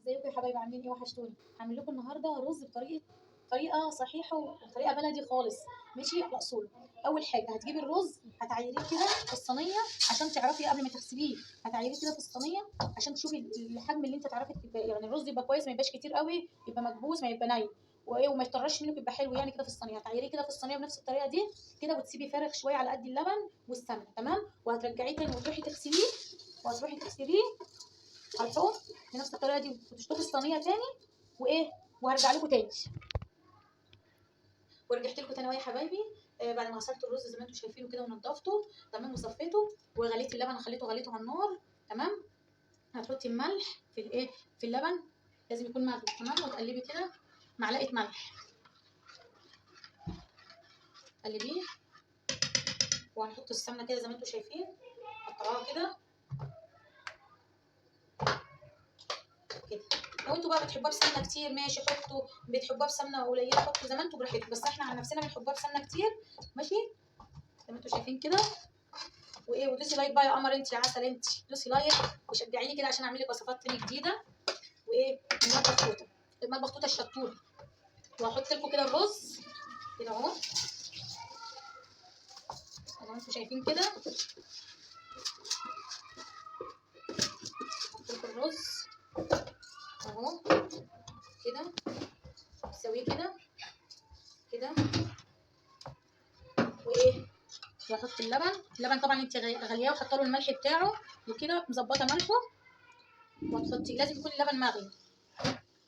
ازيكم يا حبايبي، عاملين ايه؟ وحشتوني. هعمل لكم النهارده رز بطريقه صحيحه وطريقه بلدي خالص، ماشي على اصول. اول حاجه هتجيبي الرز، هتعيريه كده في الصينيه عشان تعرفي قبل ما تغسليه. هتعيريه كده في الصينيه عشان تشوفي الحجم اللي انت تعرفي يعني الرز يبقى كويس، ما يبقاش كتير قوي، يبقى مكبوس، ما يبقى نايم وايه، وما يطرش منك، يبقى حلو يعني كده في الصينيه. هتعيريه كده في الصينيه بنفس الطريقه دي كده، وتسيبي فارغ شويه على قد اللبن والسمنه، تمام. وهترجعيه تاني وتروحي تغسليه على الحوض بنفس الطريقه دي، وتشطفي الصينيه تاني وايه. وهرجع لكم تاني. ورجعت لكم تاني اهو يا حبايبي. بعد ما غسلت الرز زي ما انتم شايفينه كده ونضفته تمام وصفيته، وغليت اللبن، غليته على النار، تمام. هتحطي الملح في الايه، في اللبن، لازم يكون مغلي، تمام. وتقلبي كده معلقه ملح، قلبيه. وهنحط السمنه كده زي ما انتم شايفين، قطعوها كده كده. لو انتوا بقى بتحبوها بسمنه كتير ماشي حطوا، بتحبوها بسمنه قليله حطوا زي ما انتوا براحتكم، بس احنا عن نفسنا بنحبوها بسمنه كتير، ماشي زي ما انتوا شايفين كده. وايه، ودوسي لايك بقى يا قمر، انت يا عسل، انت دوسي لايك وشجعيني كده عشان اعمل لك وصفات تانية جديده. وايه، المطبخ توته الشطوره. وهحط لكم كده الرز كده اهو زي ما انتوا شايفين كده. احط لكم الرز اهو كده، تسويه كده كده. وايه، واحط اللبن طبعا انت غالياه وحاطه له الملح بتاعه وكده، مظبطه ملحه. وتحطي لازم يكون اللبن مغلي،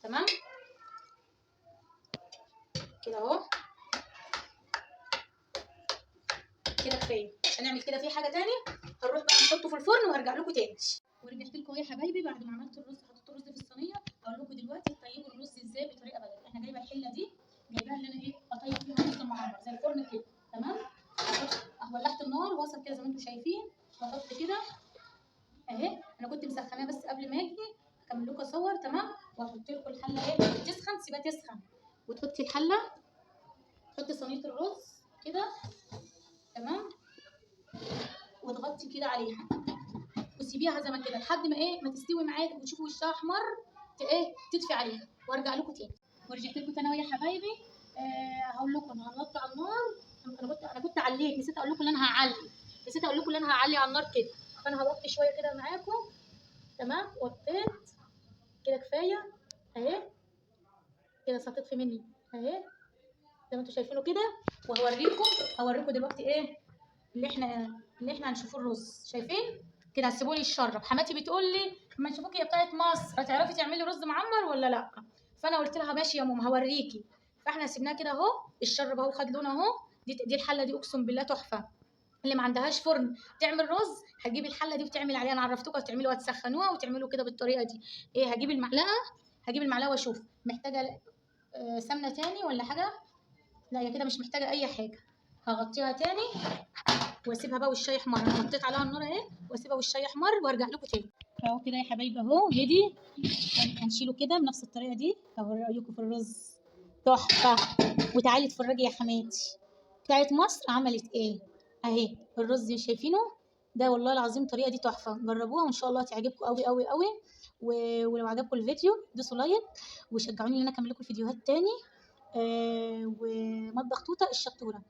تمام كده اهو كده كفايه. هنعمل كده في حاجه تاني، هنروح بقى نحطه في الفرن وهرجع لكم تاني. ورجعت لكم يا حبايبي بعد ما عملت الرز، حطيت الرز في الصينيه. اقول لكم دلوقتي طيبوا الرز ازاي بطريقه بلدي. احنا جايبه الحله دي، جايباها اللي انا ايه اطيب فيها الرز المعمر زي الفرن كده، تمام. ولعت النار وصل كده زي ما انتم شايفين، واحط كده اهي. انا كنت مسخناها بس قبل ما اجي اكمل لكم اصور، تمام. واحط لكم الحله ايه تسخن، سيبها تسخن، وتحطي الحله، تحطي صينيه الرز كده، تمام. وتغطي كده عليها وسيبيها زي ما كده لحد ما ايه، ما تستوي معاك وتشوفوا وشها احمر، ايه تطفي عليها. وارجع لكم تاني. ورجعت لكم تاني اهو يا حبايبي. هقول لكم هنوطي على النار. انا كنت عليت، نسيت اقول لكم ان انا هعلي على النار كده. فانا هوطي شويه كده معاكم، تمام. وطيت كده كفايه اهي كده، هتطفي مني اهي زي ما انتم شايفينه كده. وهوريكم دلوقتي ايه اللي احنا هنشوفه الرز. شايفين كده؟ هتسيبوني يشرب. حماتي بتقول لي اما نشوفوكي يا بتاعت مصر هتعرفي تعملي رز معمر ولا لا؟ فانا قلت لها ماشي يا ماما هوريكي. فاحنا سيبناه كده اهو، الشرب اهو خد لون اهو. دي الحله دي اقسم بالله تحفه. اللي ما عندهاش فرن تعمل رز، هتجيب الحله دي وتعمل عليها. انا عرفتكم هتعملوا، هتسخنوها وتعملوا كده بالطريقه دي. ايه، هجيب المعلقه واشوف محتاجه سمنه تاني ولا حاجه. لا هي كده مش محتاجه اي حاجه. هغطيها تاني واسيبها بقى والشاي يحمر. انا حطيت عليها النار اهي، واسيبها والشاي يحمر وارجع لكم تاني. اهو كده يا حبايبي اهو هدي. هنشيله كده بنفس الطريقه دي. اهو رايكم في الرز تحفه. وتعالي اتفرجي يا حماتي بتاعت مصر عملت ايه اهي. الرز شايفينه ده، والله العظيم الطريقه دي تحفه. جربوها وان شاء الله تعجبكم قوي قوي قوي. ولو عجبكم الفيديو دوسوا لايك وشجعوني ان انا اكمل لكم الفيديوهات تاني. ومطبخ توته الشطوره.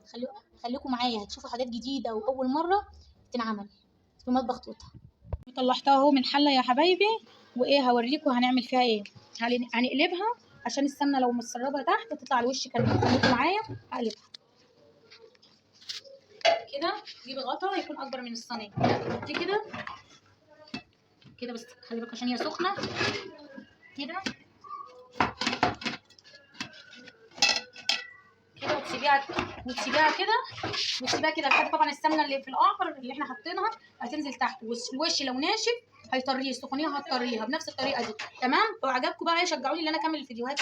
خليكم معايا، هتشوفوا حاجات جديده واول مره تنعمل في مطبخ توته. طلعتها اهو من الحله يا حبايبي. وايه، هوريكم هنعمل فيها ايه. هنقلبها عشان السمنه لو متسربه تحت تطلع على الوش كده. خليكم معايا، هقلبها كده. جيبي غطا يكون اكبر من الصينيه، دي كده كده. بس خلي بالك عشان هي سخنه كده كده. وتسيبيها كده لحد طبعا السمنه اللي في القعر اللي احنا حاطينها هتنزل تحت. والوش لو ناشف هيطريه، السخونيه هتطريها بنفس الطريقه دي، تمام. لو عجبكم بقى شجعوني ان انا اكمل الفيديوهات.